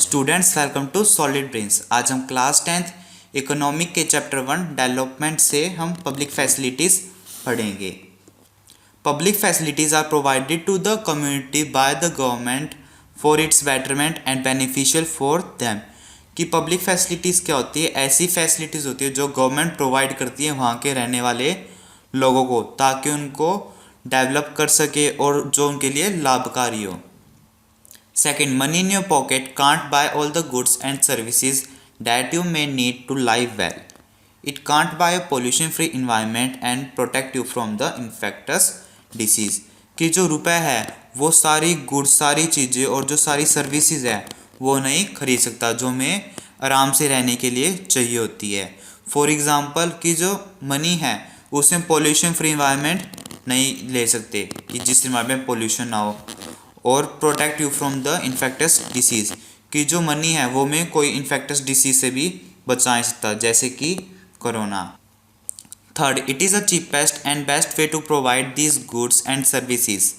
Students welcome to solid brains. आज हम class 10th economic के चैप्टर 1 डेवलपमेंट से हम पब्लिक फैसिलिटीज़ पढ़ेंगे। Public facilities are provided to the community by the government for its betterment and beneficial for them. कि public facilities क्या होती है? ऐसी फैसिलिटीज़ होती है जो गवर्नमेंट प्रोवाइड करती है वहाँ के रहने वाले लोगों को, ताकि उनको डेवलप कर सके और जो उनके लिए लाभकारी हो। Second, money in your pocket can't buy all the goods and services that you may need to live well. It can't buy a pollution-free environment and protect you from the infectious disease. कि जो रुपए है वो सारी goods, सारी चीज़ें और जो सारी सर्विसेज है वो नहीं खरीद सकता जो हमें आराम से रहने के लिए चाहिए होती है। फॉर एग्ज़ाम्पल कि जो मनी है उसमें पोल्यूशन फ्री इन्वायरमेंट नहीं ले सकते कि जिस इन्वायरमेंट में पोल्यूशन ना हो, और protect you from the infectious disease कि जो मनी है वो में कोई इन्फेक्टस डिसीज़ से भी बचा नहीं सकता जैसे कि corona. Third, it is a cheapest and best way to provide these goods and services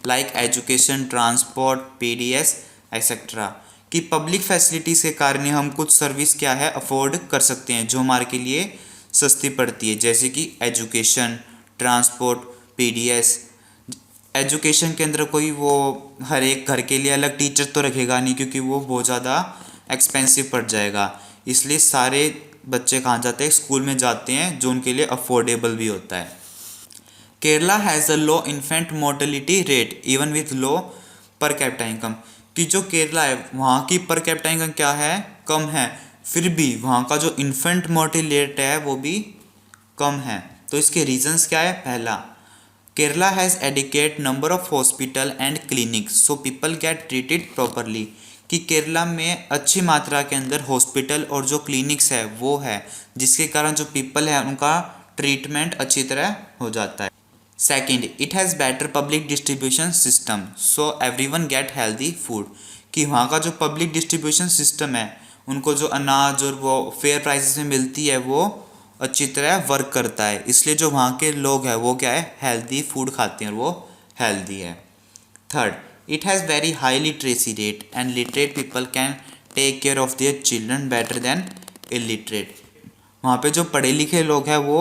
like education, transport, PDS etcetera. कि पब्लिक फैसिलिटीज़ के कारण हम कुछ सर्विस क्या है अफोर्ड कर सकते हैं जो हमारे के लिए सस्ती पड़ती है, जैसे कि एजुकेशन, ट्रांसपोर्ट, पीडीएस। एजुकेशन के अंदर कोई वो हर एक घर के लिए अलग टीचर तो रखेगा नहीं क्योंकि वो बहुत ज़्यादा एक्सपेंसिव पड़ जाएगा, इसलिए सारे बच्चे कहाँ जाते हैं? स्कूल में जाते हैं जो उनके लिए अफोर्डेबल भी होता है। Kerala has a low infant mortality rate even with low per capita income. कि जो केरला है वहाँ की पर कैपिटा इनकम क्या है? कम है, फिर भी वहाँ का जो इन्फेंट मोर्टेलिटी रेट है वो भी कम है। तो इसके रीजंस क्या है? पहला, Kerala has adequate number of hospital and clinics so people get treated properly। कि केरला में अच्छी मात्रा के अंदर हॉस्पिटल और जो क्लिनिक्स है वो है जिसके कारण जो पीपल है उनका ट्रीटमेंट अच्छी तरह हो जाता है। Second, it has better public distribution system so everyone get healthy food. कि वहाँ का जो पब्लिक डिस्ट्रीब्यूशन सिस्टम है उनको जो अनाज और वो फेयर प्राइसेस में मिलती है वो अच्छी तरह वर्क करता है, इसलिए जो वहाँ के लोग हैं वो क्या है? हेल्दी फूड खाते हैं और वो हेल्दी है। Third, it has very high literacy rate and literate people can take care of their children better than illiterate. वहाँ पे जो पढ़े लिखे लोग हैं वो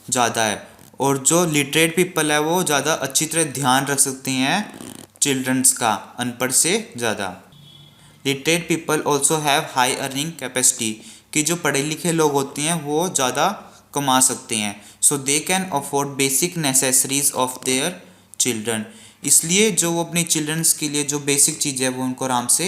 ज़्यादा है और जो लिटरेट पीपल है वो ज़्यादा अच्छी तरह ध्यान रख सकते हैं चिल्ड्रंस का अनपढ़ से ज़्यादा। Literate people also have high earning capacity. कि जो पढ़े लिखे लोग होते हैं वो ज़्यादा कमा सकते हैं, so they can afford basic necessities of their children. इसलिए जो वो अपने चिल्ड्रंस के लिए जो बेसिक चीज़ें हैं वो उनको आराम से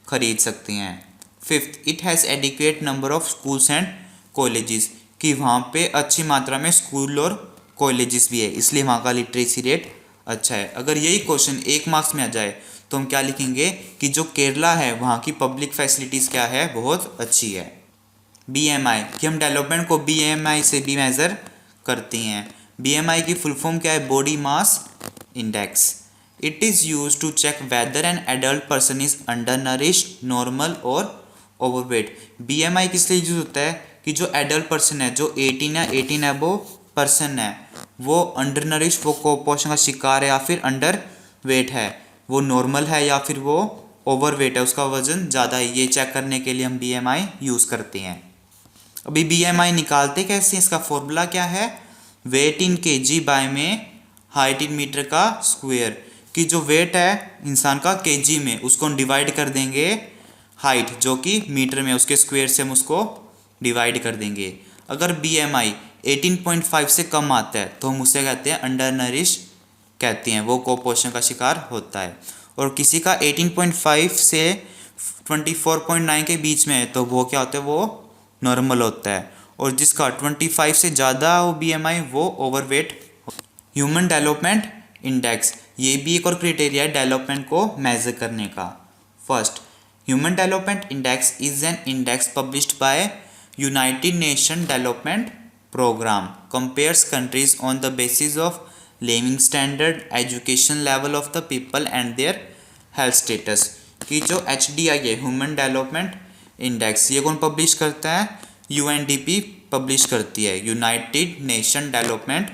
खरीद सकते हैं। Fifth, it has adequate number of schools and colleges. कि वहाँ पे अच्छी मात्रा में स्कूल और कॉलेजेस भी है, इसलिए वहाँ का लिटरेसी रेट अच्छा है। अगर यही क्वेश्चन 1 मार्क्स में आ जाए तो हम क्या लिखेंगे कि जो केरला है वहाँ की पब्लिक फैसिलिटीज़ क्या है? बहुत अच्छी है। BMI कि हम डेवलपमेंट को BMI से भी मेज़र करते हैं। BMI की फुल फॉर्म क्या है? Body mass index. It is use to check whether an adult person is undernourished, normal और ओवरवेट। BMI किस लिए यूज होता है? कि जो एडल्ट पर्सन है जो 18 है, 18 एबो पर्सन है वो अंडर नरिश्ड, वो कुपोषण का शिकार है या फिर अंडर वेट है, वो नॉर्मल है या फिर वो ओवरवेट है, उसका वजन ज़्यादा है, ये चेक करने के लिए हम BMI यूज़ करते हैं। अभी BMI निकालते कैसे? इसका फॉर्मूला क्या है? वेट इन kg बाय में हाइट इन मीटर का स्क्वायर। कि जो वेट है इंसान का kg में उसको हम डिवाइड कर देंगे हाइट जो कि मीटर में, उसके स्क्वायर से हम उसको डिवाइड कर देंगे। अगर BMI 18.5 से कम आता है तो हम उसे कहते हैं अंडर नरिश कहते हैं, वो कुपोषण का शिकार होता है। और किसी का 18.5 से 24.9 के बीच में है तो वो क्या होता है? वो नॉर्मल होता है। और जिसका 25 से ज़्यादा हो BMI वो ओवरवेट। ह्यूमन डेवलपमेंट इंडेक्स ये भी एक और क्राइटेरिया है डेवलपमेंट को मेजर करने का। First, human development index is an index published by United Nation development programme, compares countries on the basis of living standard, education level of the people and their health status. कि जो HDI है human development index ये कौन publish करता है? UNDP publish करती है, United Nation development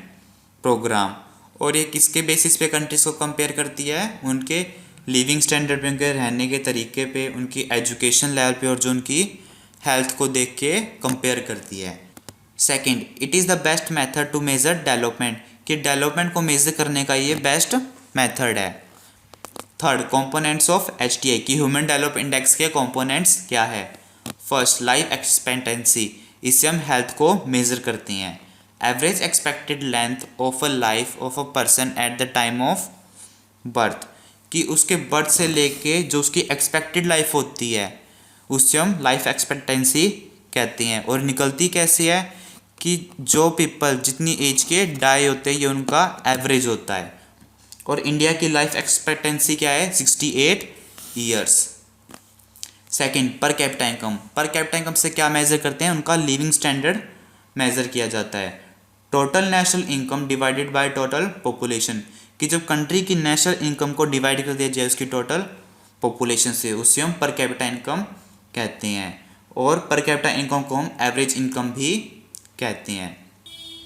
programme. और ये किसके बेसिस पे कंट्रीज को कंपेयर करती है? उनके लिविंग स्टैंडर्ड पे, उनके रहने के तरीके पे, उनकी एजुकेशन लेवल पे और जो उनकी हेल्थ को देख के कंपेयर करती है। Second, it is the best method to measure development, कि डेवलपमेंट को मेजर करने का ये बेस्ट मेथड है। थर्ड, कंपोनेंट्स ऑफ HDI, कि ह्यूमन डेवलप इंडेक्स के कंपोनेंट्स क्या है। फर्स्ट, लाइफ एक्सपेक्टेंसी, इससे हम हेल्थ को मेजर करते हैं। Average expected length of a life of a person at the time of birth, कि उसके बर्थ से लेके जो उसकी एक्सपेक्टेड लाइफ होती है उससे हम लाइफ एक्सपेक्टेंसी कहते हैं। और निकलती कैसे है कि जो पीपल जितनी एज के डाई होते हैं ये उनका एवरेज होता है। और इंडिया की लाइफ एक्सपेक्टेंसी क्या है, 68 years. Second, per capita income, per capita income से क्या मेजर करते हैं, उनका लिविंग स्टैंडर्ड मेजर किया जाता है। Total national income divided by total population, कि जब कंट्री की नेशनल इनकम को डिवाइड कर दिया जाए उसकी टोटल पॉपुलेशन से, उससे हम पर कैपिटा इनकम कहते हैं। और पर कैपिटा इनकम को हम एवरेज इनकम भी कहते हैं।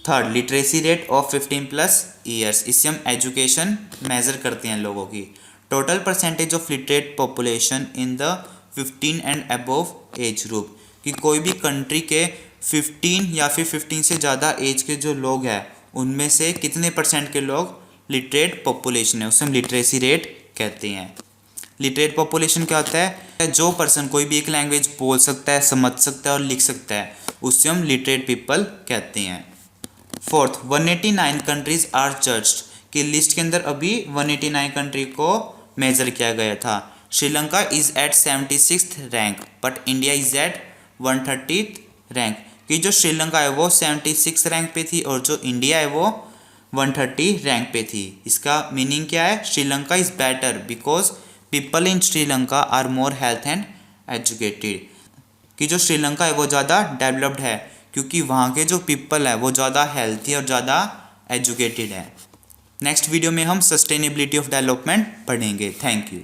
Third, literacy rate of 15+ years, इससे हम एजुकेशन मेजर करते हैं लोगों की। Total percentage of literate population in the 15 and above age group, कि कोई भी कंट्री के 15 या फिर 15 से ज़्यादा एज के जो लोग हैं उनमें से कितने परसेंट के लोग लिटरेट पॉपुलेशन है, उससे हम लिटरेसी रेट कहते हैं। लिटरेट पॉपुलेशन क्या होता है, जो पर्सन कोई भी एक लैंग्वेज बोल सकता है, समझ सकता है और लिख सकता है, उससे हम लिटरेट पीपल कहते हैं। फोर्थ, 189 कंट्रीज आर जज्ड, कि लिस्ट के अंदर अभी 189 कंट्री को मेजर किया गया था। Sri Lanka is at 76th rank but India is at 130th rank, कि जो श्रीलंका है वो 76 रैंक पे थी और जो इंडिया है वो 130 रैंक पे थी। इसका मीनिंग क्या है, Sri Lanka is better because people in Sri Lanka are more health and educated, कि जो श्रीलंका है वो ज़्यादा डेवलप्ड है क्योंकि वहाँ के जो पीपल है वो ज़्यादा हेल्थी और ज़्यादा एजुकेटेड है। नेक्स्ट वीडियो में हम सस्टेनेबिलिटी ऑफ डेवलपमेंट पढ़ेंगे। Thank you.